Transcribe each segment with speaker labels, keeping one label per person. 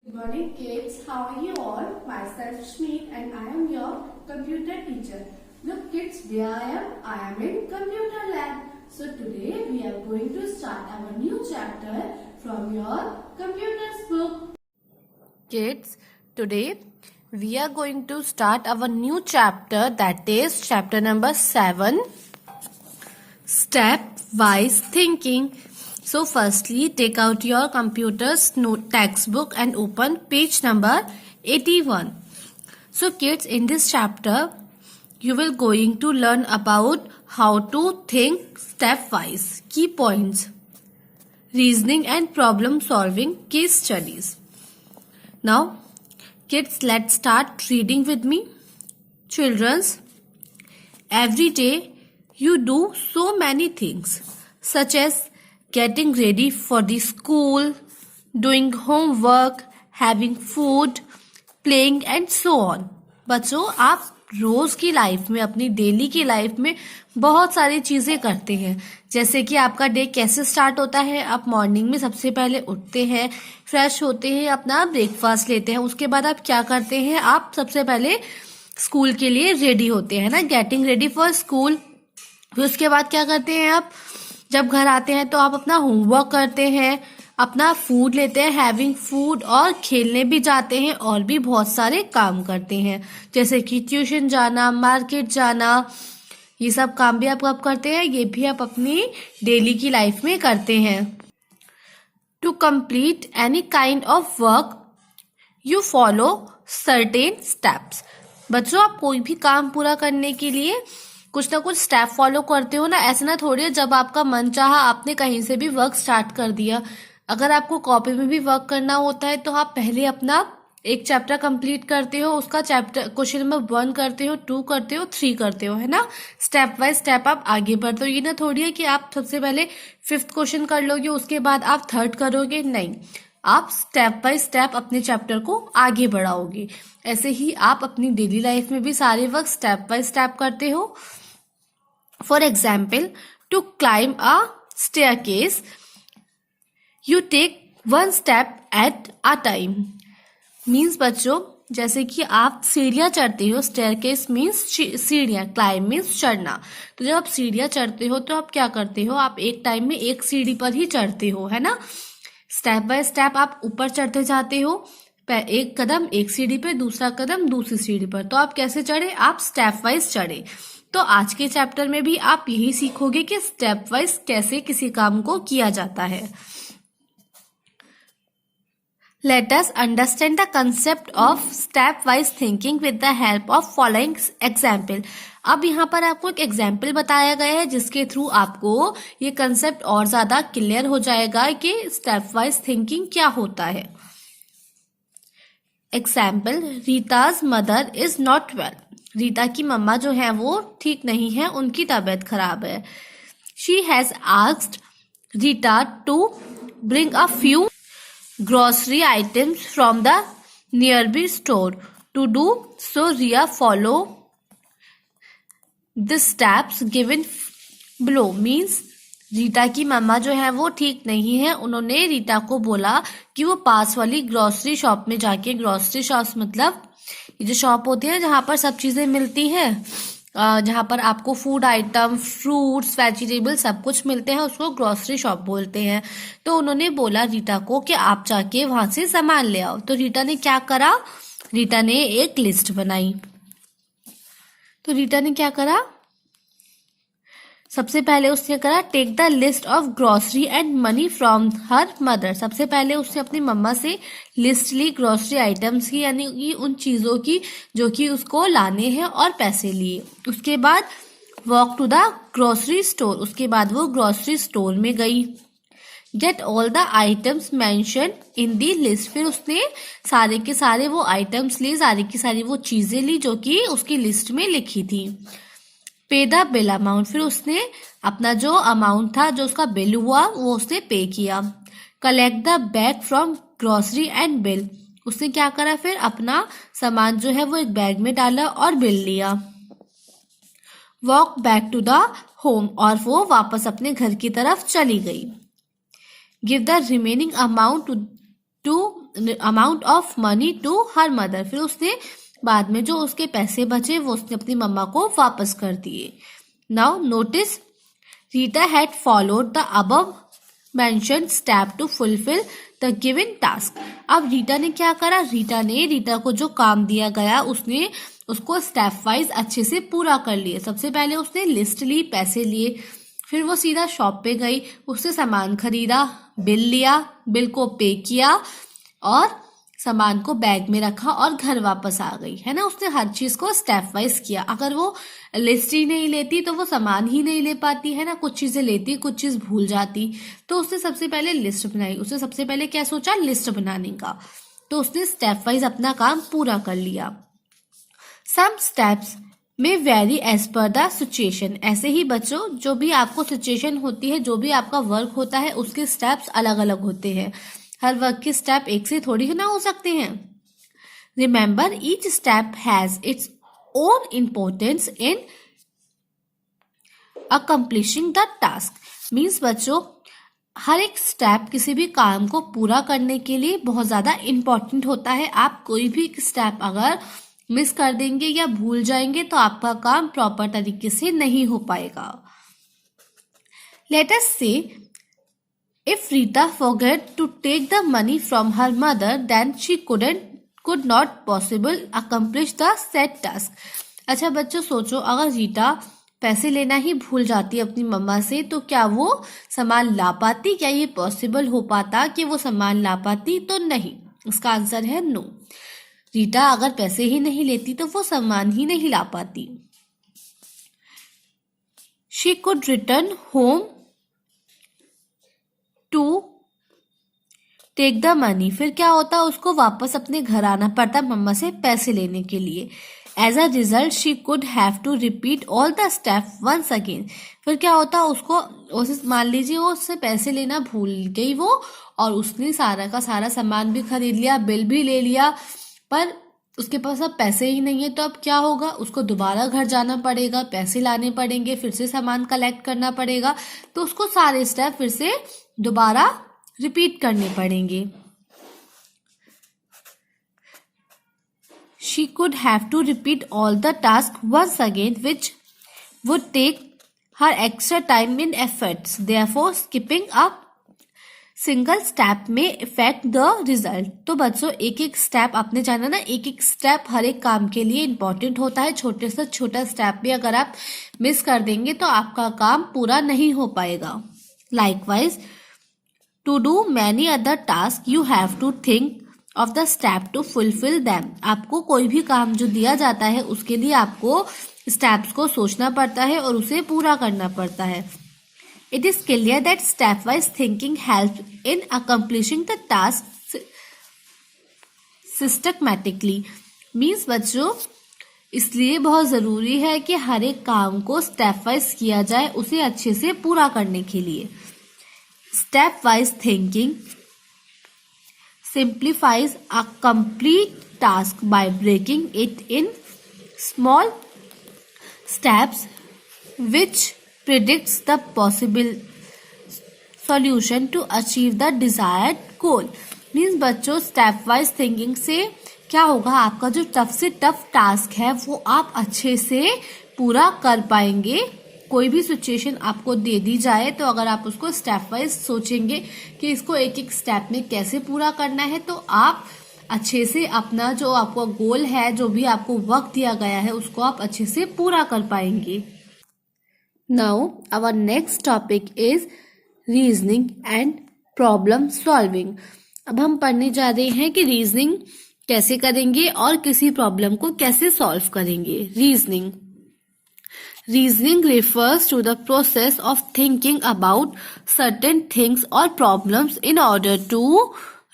Speaker 1: Good morning kids, how are you all? Myself Shmeet and I am your computer teacher. Look kids, where I am? I am in computer lab. So today we are going to start our new chapter from your computers book.
Speaker 2: Kids, today we are going to start our new chapter, that is chapter number 7, Step-Wise Thinking. So firstly, take out your computer's textbook and open page number 81. So kids, in this chapter, you will going to learn about how to think stepwise, key points, reasoning and problem solving, case studies. Now, kids, let's start reading with me. Children's, every day you do so many things, such as getting ready for the school, doing homework, having food, playing and so on. बच्चों, आप रोज की life में, अपनी daily की life में बहुत सारी चीजें करते हैं. जैसे कि आपका डे कैसे स्टार्ट होता है. आप मॉर्निंग में सबसे पहले उठते हैं, फ्रेश होते हैं, अपना ब्रेकफास्ट लेते हैं. उसके बाद आप क्या करते हैं? आप सबसे पहले स्कूल के लिए रेडी होते हैं ना, गेटिंग रेडी फॉर स्कूल. फिर उसके बाद क्या करते हैं? आप जब घर आते हैं तो आप अपना होमवर्क करते हैं, अपना फूड लेते हैं, हैविंग फूड, और खेलने भी जाते हैं और भी बहुत सारे काम करते हैं, जैसे कि ट्यूशन जाना, मार्केट जाना. ये सब काम भी आप कब करते हैं? ये भी आप अपनी डेली की लाइफ में करते हैं. To complete any kind of work you follow certain steps. बच्चों, आप कोई भी काम पूरा करने के लिए कुछ ना कुछ स्टेप फॉलो करते हो ना. ऐसे ना थोड़ी है जब आपका मन चाहा आपने कहीं से भी वर्क स्टार्ट कर दिया. अगर आपको कॉपी में भी वर्क करना होता है तो आप पहले अपना एक चैप्टर कंप्लीट करते हो, उसका चैप्टर क्वेश्चन नंबर 1 करते हो, 2 करते हो, 3 करते हो, है ना. स्टेप बाय स्टेप आप आगे बढ़ते हो. ये ना थोड़ी है कि आप सबसे पहले 5th क्वेश्चन कर लोगे उसके बाद आप 3rd करोगे. नहीं, आप स्टेप बाय स्टेप अपने चैप्टर को आगे बढ़ाओगे. ऐसे ही आप अपनी डेली लाइफ में भी सारे वर्क स्टेप बाय स्टेप करते हो. For example, to climb a staircase, you take one step at a time. Means बच्चों, जैसे कि आप सीढ़ियाँ चढ़ते हो, staircase means सीढ़ियाँ, climb means चढ़ना. तो जब आप सीढ़ियाँ चढ़ते हो तो आप क्या करते हो? आप एक टाइम में एक सीढ़ी पर ही चढ़ते हो, है ना. स्टेप बाय स्टेप आप ऊपर चढ़ते जाते हो. एक कदम एक सीढ़ी पर, दूसरा कदम दूसरी सीढ़ी पर. तो आप कैसे चढ़े? आप स्टेप वाइज चढ़े. तो आज के चैप्टर में भी आप यही सीखोगे कि स्टेप वाइज कैसे किसी काम को किया जाता है. Let us understand the concept of step wise thinking with the help of following example. अब यहाँ पर आपको एक एग्जाम्पल बताया गया है जिसके थ्रू आपको ये कंसेप्ट और ज्यादा क्लियर हो जाएगा कि स्टेप वाइज थिंकिंग क्या होता है. Example, Rita's mother is not well. Rita की मम्मा जो है वो ठीक नहीं है, उनकी तबीयत खराब है. She has asked Rita to bring a few grocery items from the nearby store. To do so Riya follow the steps given below. Means Rita की मम्मा जो है वो ठीक नहीं है. उन्होंने रीता को बोला कि वो पास वाली ग्रोसरी शॉप में जाके, ग्रोसरी शॉप मतलब ये जो शॉप होती है जहाँ पर सब चीजें मिलती हैं, जहाँ पर आपको फूड आइटम, फ्रूट्स, वेजिटेबल सब कुछ मिलते हैं, उसको ग्रोसरी शॉप बोलते हैं. तो उन्होंने बोला रीता को कि आप जाके वहां से सामान ले आओ. तो रीता ने क्या करा? रीता ने एक लिस्ट बनाई. तो रीता ने क्या करा? सबसे पहले उसने करा take the list of grocery and money from her mother. सबसे पहले उसने अपनी मम्मा से लिस्ट ली ग्रोसरी आइटम्स की, यानी कि उन चीजों की जो कि उसको लाने हैं, और पैसे लिए. उसके बाद walk to the grocery store. उसके बाद वो ग्रोसरी स्टोर में गई. Get all the items mention in the list. फिर उसने सारे के सारे वो आइटम्स लिए, सारी की सारी वो चीजें ली जो कि उसकी लिस्ट में लिखी थी. पे द बिल अमाउंट. फिर उसने अपना जो अमाउंट था, जो उसका बिल हुआ, वो उसने पे किया. Collect the bag from grocery and bill. उसने क्या करा? फिर अपना सामान जो है वो एक बैग में डाला और बिल लिया. Walk back to the home. और वो वापस अपने घर की तरफ चली गई. Give the remaining amount to amount of money to her mother. फिर उसने बाद में जो उसके पैसे बचे वो उसने अपनी मम्मा को वापस कर दिए। Now notice Rita had followed the above mentioned step to fulfil the given task. अब रीटा ने क्या करा, रीटा को जो काम दिया गया उसने उसको स्टेप वाइज अच्छे से पूरा कर लिए। सबसे पहले उसने लिस्ट ली, पैसे लिए, फिर वो सीधा शॉप पे गई, उसने सामान खरीदा, बिल लिया, बिल को पे किया और सामान को बैग में रखा और घर वापस आ गई, है ना। उसने हर चीज को स्टेप वाइज किया। अगर वो लिस्ट ही नहीं लेती तो वो सामान ही नहीं ले पाती, है ना। कुछ चीजें लेती, कुछ चीज भूल जाती। तो उसने सबसे पहले लिस्ट बनाई। उसने सबसे पहले क्या सोचा, लिस्ट बनाने का। तो उसने स्टेप वाइज अपना काम पूरा कर लिया। Some steps may vary as per the situation. ऐसे ही बच्चों, जो भी आपको सिचुएशन होती है, जो भी आपका वर्क होता है, उसके स्टेप्स अलग अलग होते हैं। हर वर्क के स्टेप एक से थोड़ी ना हो सकते हैं। Remember each step has its own importance in accomplishing the task. Means बच्चों, हर एक स्टेप किसी भी काम को पूरा करने के लिए बहुत ज्यादा इम्पोर्टेंट होता है। आप कोई भी स्टेप अगर मिस कर देंगे या भूल जाएंगे तो आपका काम प्रॉपर तरीके से नहीं हो पाएगा। लेट अस से if Rita forgot to take the money from her mother, then she could not possible accomplish the said task. अच्छा बच्चों, सोचो अगर रीटा पैसे लेना ही भूल जाती अपनी मम्मा से तो क्या वो सामान ला पाती? क्या ये पॉसिबल हो पाता कि वो सामान ला पाती? तो नहीं, इसका आंसर है नो। रीटा अगर पैसे ही नहीं लेती तो वो सामान ही नहीं ला पाती। She could return home to take the money. फिर क्या होता, उसको वापस अपने घर आना पड़ता मम्मा से पैसे लेने के लिए। As a result she could have to repeat all the step once again. फिर क्या होता, उसको मान लीजिए वो उससे पैसे लेना भूल गई वो, और उसने सारा का सारा सामान भी खरीद लिया, बिल भी ले लिया, पर उसके पास अब पैसे ही नहीं है। तो अब क्या होगा, उसको दोबारा घर जाना पड़ेगा, पैसे लाने पड़ेंगे, फिर से सामान कलेक्ट करना पड़ेगा। तो उसको सारे स्टेप फिर से दोबारा रिपीट करने पड़ेंगे। She could have to repeat all the tasks once again, which would take her extra time and efforts. Therefore, skipping a single step में इफेक्ट द रिजल्ट। तो बच्चों, एक एक स्टेप आपने जाना ना, एक एक स्टेप हर एक काम के लिए इम्पोर्टेंट होता है। छोटे से छोटा स्टेप भी अगर आप मिस कर देंगे तो आपका काम पूरा नहीं हो पाएगा। Likewise to do many other task you have to think of the step to fulfil them. आपको कोई भी काम जो दिया जाता है उसके लिए आपको स्टेप्स को सोचना पड़ता है और उसे पूरा करना पड़ता है। It is clear that stepwise thinking helps in accomplishing the task systematically. Means बच्चों, इसलिए बहुत जरूरी है कि हर एक काम को स्टेप वाइज किया जाए उसे अच्छे से पूरा करने के लिए। Step wise thinking simplifies a complete task by breaking it in small steps which predicts the possible solution to achieve the desired goal. Means बच्चों, स्टेप वाइज थिंकिंग से क्या होगा, आपका जो टफ से टफ टास्क है वो आप अच्छे से पूरा कर पाएंगे। कोई भी सिचुएशन आपको दे दी जाए तो अगर आप उसको स्टेप वाइज सोचेंगे कि इसको एक एक स्टेप में कैसे पूरा करना है तो आप अच्छे से अपना जो आपका गोल है, जो भी आपको वक्त दिया गया है, उसको आप अच्छे से पूरा कर पाएंगे। Now, our next topic is reasoning and problem solving. अब हम पढ़ने जा रहे हैं कि रीजनिंग कैसे करेंगे और किसी प्रॉब्लम को कैसे सॉल्व करेंगे। Reasoning refers to the process of thinking about certain things or problems in order to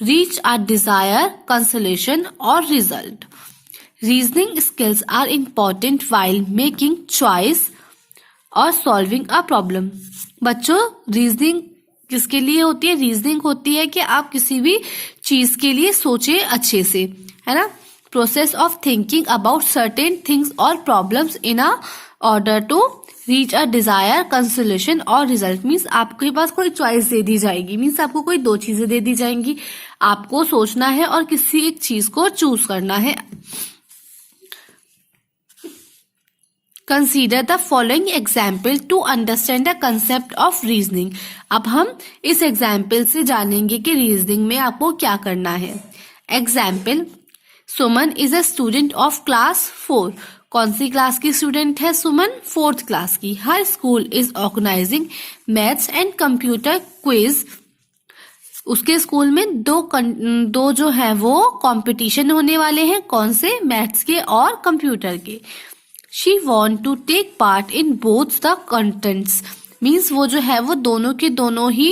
Speaker 2: reach a desired consolation or result. Reasoning skills are important while making choice और solving a problem. बच्चों, reasoning किसके लिए होती है? Reasoning होती है कि आप किसी भी चीज के लिए सोचे अच्छे से, है ना। Process of thinking about certain things और problems in a order to reach a desire consolation और रिजल्ट मीन्स आपके पास कोई चॉइस दे दी जाएगी, मीन्स आपको कोई दो चीजें दे दी जाएंगी, आपको सोचना है और किसी एक चीज को चूज करना है। Consider the following example to understand the concept of reasoning. अब हम इस एग्जाम्पल से जानेंगे कि रीजनिंग में आपको क्या करना है। Example, Suman is a student of class 4। कौन सी क्लास की स्टूडेंट है सुमन? 4th क्लास की। Her school is organising maths and computer quiz. उसके स्कूल में दो जो है वो कंपटीशन होने वाले हैं। कौन से? मैथ्स के और कंप्यूटर के। She want to take part in both the contents means वो जो है वो दोनों के दोनों ही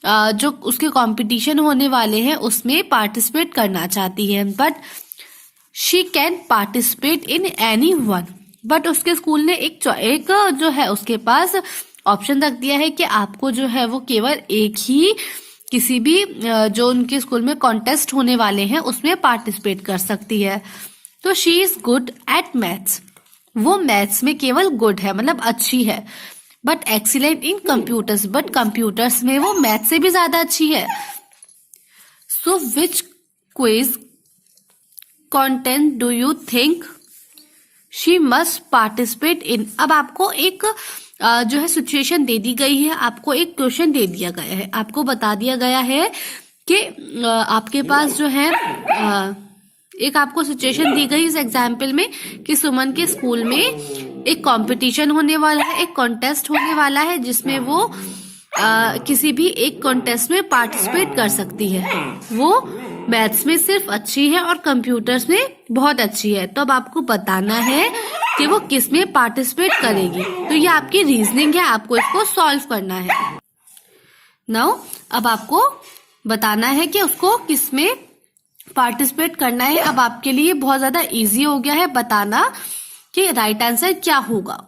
Speaker 2: जो उसके कंपटीशन होने वाले हैं उसमें पार्टिसिपेट करना चाहती है। But she can participate in any one. But उसके स्कूल ने एक जो है उसके पास ऑप्शन रख दिया है कि आपको जो है वो केवल एक ही किसी भी जो उनके स्कूल में कॉन्टेस्ट होने वाले हैं उसमें पार्टिसिपेट कर सकती है। तो she is good at maths. वो मैथ्स में केवल गुड है मतलब अच्छी है। But excellent in computers. But computers में वो मैथ्स से भी ज्यादा अच्छी है। So which quiz content do you think she must participate in. अब आपको एक जो है सिचुएशन दे दी गई है, आपको एक क्वेश्चन दे दिया गया है, आपको बता दिया गया है कि आपके पास जो है एक आपको सिचुएशन दी गई इस एग्जाम्पल में कि सुमन के स्कूल में एक कंपटीशन होने वाला है, एक कॉन्टेस्ट होने वाला है जिसमें वो किसी भी एक कॉन्टेस्ट में पार्टिसिपेट कर सकती है। वो मैथ्स में सिर्फ अच्छी है और कंप्यूटर्स में बहुत अच्छी है। तो अब आपको बताना है कि वो किस में पार्टिसिपेट करेगी। तो ये आपकी रीजनिंग है, आपको इसको सॉल्व करना है। नाउ अब आपको बताना है कि उसको किस में पार्टिसिपेट करना है। अब आपके लिए बहुत ज्यादा इजी हो गया है बताना कि राइट आंसर क्या होगा।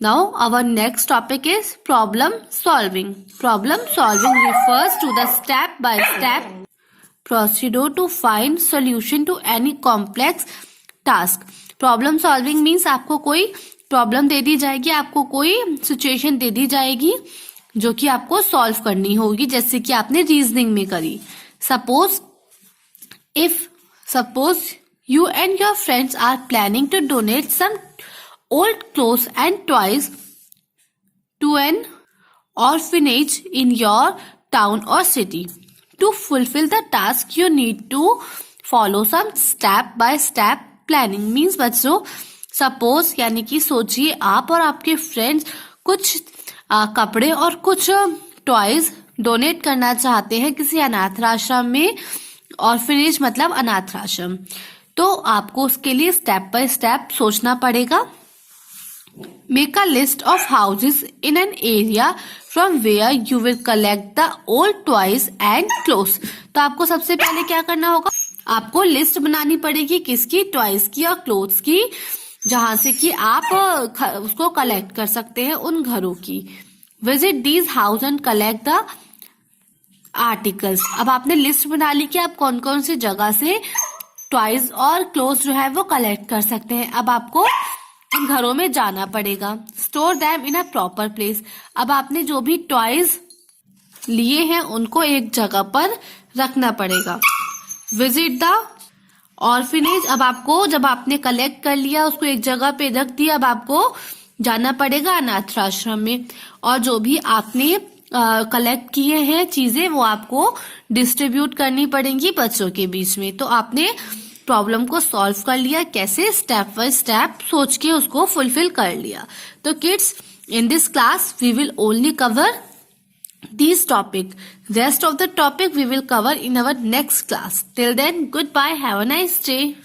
Speaker 2: Now our next topic is problem solving. Problem solving refers to the step by step procedure to find solution to any complex task. Problem solving means आपको कोई प्रॉब्लम दे दी जाएगी, आपको कोई सिचुएशन दे दी जाएगी जो कि आपको सॉल्व करनी होगी, जैसे कि आपने रीजनिंग में करी। Suppose you and your friends are planning to donate some old clothes and toys to an orphanage in your town or city. To fulfill the task, you need to follow some step-by-step planning. Means बच्चों, suppose यानी कि सोचिए आप और आपके friends कुछ कपड़े और कुछ टॉयज डोनेट करना चाहते हैं किसी अनाथ आश्रम में। ऑर्फनेज मतलब अनाथ आश्रम। तो आपको उसके लिए स्टेप बाय स्टेप सोचना पड़ेगा। Make a list of houses in an area from where you will collect the old toys and clothes. तो आपको सबसे पहले क्या करना होगा, आपको लिस्ट बनानी पड़ेगी किसकी? टॉयज की और क्लोथ्स की, जहां से कि आप उसको कलेक्ट कर सकते हैं उन घरों की। Visit these house and collect the articles. अब आपने लिस्ट बना ली कि आप कौन कौन सी जगह से टॉयज और क्लोथ्स जो है वो कलेक्ट कर सकते हैं। अब आपको इन घरों में जाना पड़ेगा। Store them in a proper place. अब आपने जो भी टॉयज लिए हैं उनको एक जगह पर रखना पड़ेगा। Visit the orphanage. अब आपको जब आपने कलेक्ट कर लिया उसको एक जगह पे रख दिया, अब आपको जाना पड़ेगा अनाथ आश्रम में और जो भी आपने कलेक्ट किए हैं चीजें वो आपको डिस्ट्रीब्यूट करनी पड़ेंगी बच्चों के बीच में। तो आपने प्रॉब्लम को सॉल्व कर लिया, कैसे? स्टेप बाय स्टेप सोच के उसको फुलफिल कर लिया। तो kids, in this class we will only cover these topic. Rest of the topic we will cover in our next class. Till then, goodbye. Have a nice day.